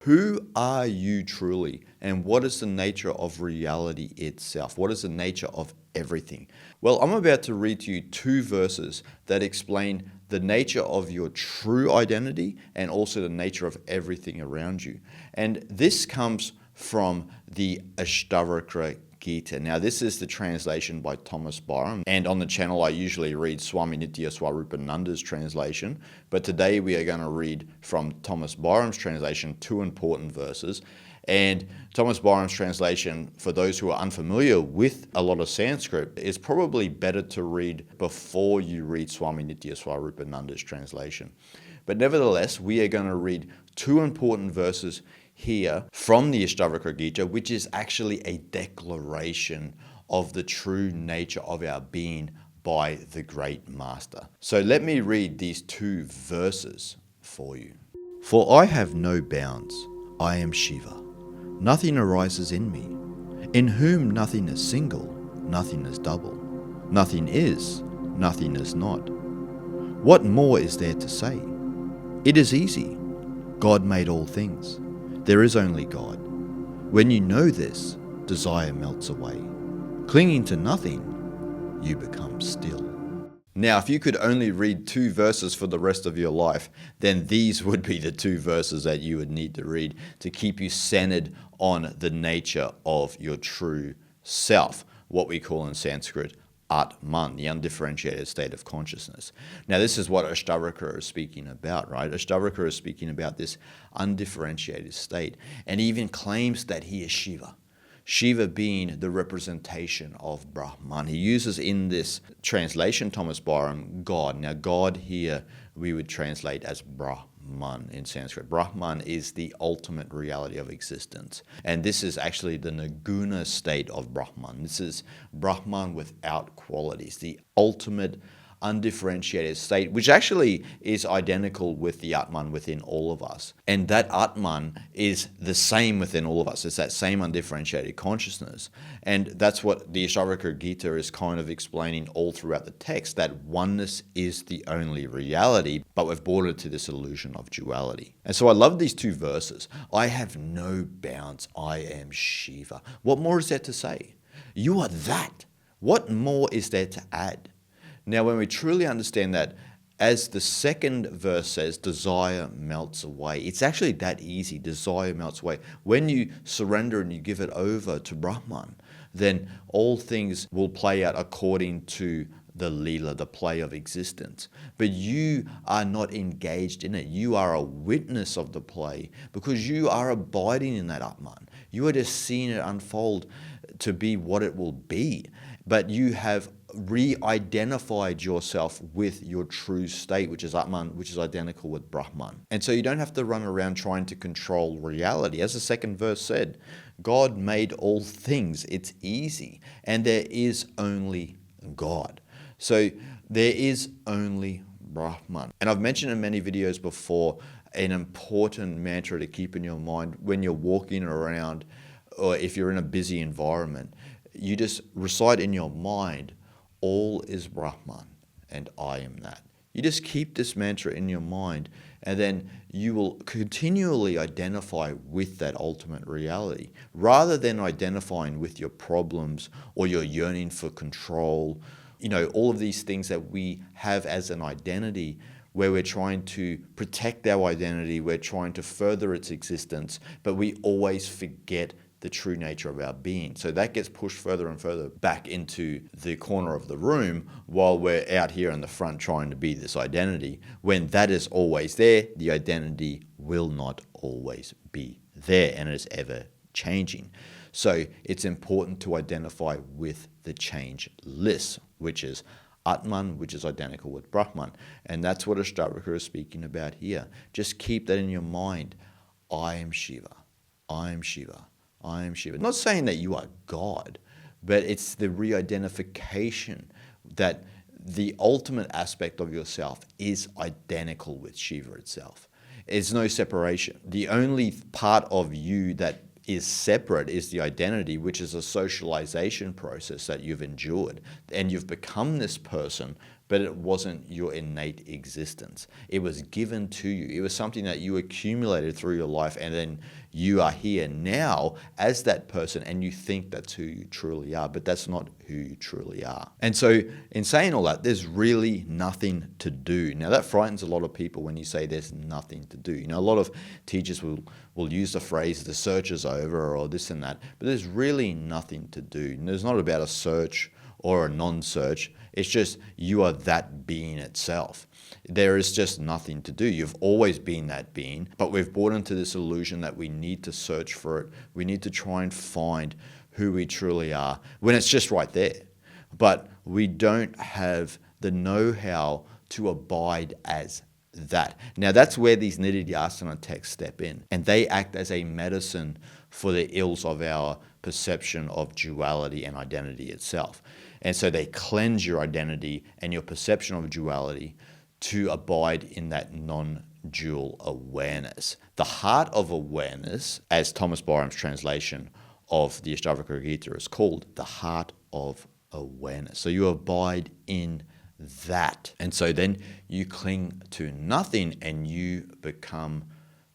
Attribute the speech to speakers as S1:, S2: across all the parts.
S1: Who are you truly? And what is the nature of reality itself? What is the nature of everything? Well, I'm about to read to you two verses that explain the nature of your true identity and also the nature of everything around you. And this comes from the ASHTAVAKRA Gita. Now, this is the translation by Thomas Byram, and on the channel I usually read Swami Nitya Swarupananda's translation, but today we are going to read from Thomas Byram's translation two important verses. And Thomas Byram's translation, for those who are unfamiliar with a lot of Sanskrit, is probably better to read before you read Swami Nitya Swarupananda's translation. But nevertheless, we are going to read two important verses here from the ASHTAVAKRA Gita, which is actually a declaration of the true nature of our being by the great master. So let me read these two verses for you. For I have no bounds, I am Shiva. Nothing arises in me, in whom nothing is single, nothing is double. Nothing is, nothing is not. What more is there to say? It is easy. God made all things. There is only God. When you know this, desire melts away. Clinging to nothing, you become still. Now, if you could only read two verses for the rest of your life, then these would be the two verses that you would need to read to keep you centered on the nature of your true self, what we call in Sanskrit Atman, the undifferentiated state of consciousness. Now, this is what ASHTAVAKRA is speaking about, right? ASHTAVAKRA is speaking about this undifferentiated state, and he even claims that he is Shiva. Shiva being the representation of Brahman. He uses in this translation, Thomas Byram, God. Now, God here we would translate as Brahman in Sanskrit. Brahman is the ultimate reality of existence. And this is actually the nirguna state of Brahman. This is Brahman without qualities, the ultimate undifferentiated state, which actually is identical with the Atman within all of us. And that Atman is the same within all of us. It's that same undifferentiated consciousness. And that's what the ASHTAVAKRA Gita is kind of explaining all throughout the text, that oneness is the only reality, but we've brought it to this illusion of duality. And so I love these two verses. I have no bounds. I am Shiva. What more is there to say? You are that. What more is there to add? Now, when we truly understand that, as the second verse says, desire melts away. It's actually that easy. Desire melts away. When you surrender and you give it over to Brahman, then all things will play out according to the Leela, the play of existence. But you are not engaged in it. You are a witness of the play because you are abiding in that Atman. You are just seeing it unfold to be what it will be. But you have re-identified yourself with your true state, which is Atman, which is identical with Brahman. And so you don't have to run around trying to control reality. As the second verse said, God made all things. It's easy. And there is only God. So there is only Brahman. And I've mentioned in many videos before, an important mantra to keep in your mind when you're walking around or if you're in a busy environment. You just recite in your mind, all is Brahman and I am that. You just keep this mantra in your mind and then you will continually identify with that ultimate reality rather than identifying with your problems or your yearning for control. You know, all of these things that we have as an identity where we're trying to protect our identity, we're trying to further its existence, but we always forget the true nature of our being. So that gets pushed further and further back into the corner of the room while we're out here in the front trying to be this identity. When that is always there, the identity will not always be there and is ever changing. So it's important to identify with the changeless, which is Atman, which is identical with Brahman. And that's what ASHTAVAKRA is speaking about here. Just keep that in your mind. I am Shiva. I am Shiva. I am Shiva. Not saying that you are God, but it's the re-identification that the ultimate aspect of yourself is identical with Shiva itself. There's no separation. The only part of you that is separate is the identity, which is a socialization process that you've endured. And you've become this person but it wasn't your innate existence. It was given to you. It was something that you accumulated through your life, and then you are here now as that person, and you think that's who you truly are, but that's not who you truly are. And so in saying all that, there's really nothing to do. Now that frightens a lot of people when you say there's nothing to do. A lot of teachers will use the phrase the search is over or this and that, but there's really nothing to do. And it's not about a search or a non-search. It's just you are that being itself. There is just nothing to do. You've always been that being, but we've bought into this illusion that we need to search for it. We need to try and find who we truly are when it's just right there. But we don't have the know-how to abide as that. Now that's where these nididhyasana texts step in, and they act as a medicine for the ills of our perception of duality and identity itself. And so they cleanse your identity and your perception of duality to abide in that non-dual awareness. The heart of awareness, as Thomas Byram's translation of the ASHTAVAKRA Gita is called, the heart of awareness. So you abide in that. And so then you cling to nothing and you become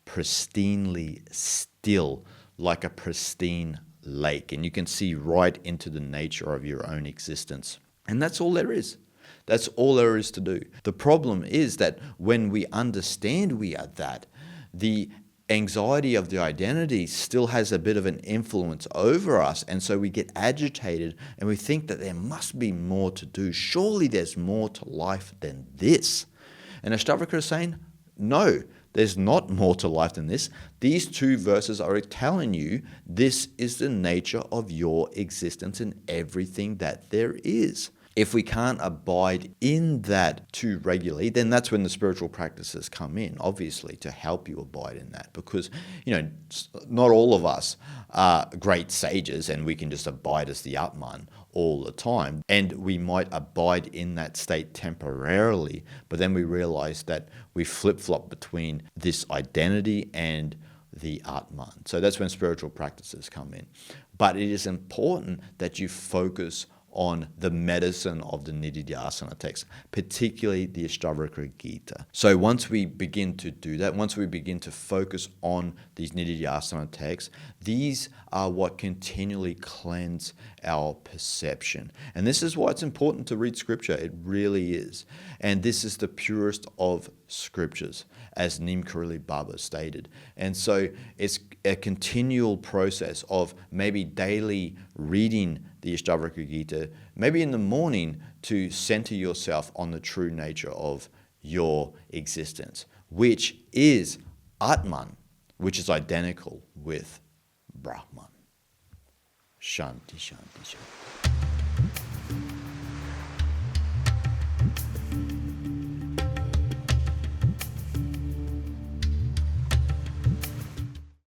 S1: pristinely still, like a pristine lake. And you can see right into the nature of your own existence. And that's all there is. That's all there is to do. The problem is that when we understand we are that, the anxiety of the identity still has a bit of an influence over us, and so we get agitated and we think that there must be more to do. Surely there's more to life than this. And ASHTAVAKRA is saying, no, there's not more to life than this. These two verses are telling you this is the nature of your existence and everything that there is. If we can't abide in that too regularly, then that's when the spiritual practices come in, obviously, to help you abide in that. Because, not all of us are great sages and we can just abide as the Atman all the time. And we might abide in that state temporarily, but then we realize that we flip-flop between this identity and the Atman. So that's when spiritual practices come in. But it is important that you focus on the medicine of the nididhyasana text, particularly the ASHTAVAKRA Gita. So once we begin to do that, once we begin to focus on these nididhyasana texts, these are what continually cleanse our perception. And this is why it's important to read scripture. It really is. And this is the purest of scriptures, as Neem Karoli Baba stated. And so it's a continual process of maybe daily reading the ASHTAVAKRA Gita, maybe in the morning, to center yourself on the true nature of your existence, which is Atman, which is identical with Brahman. Shanti, shanti, shanti.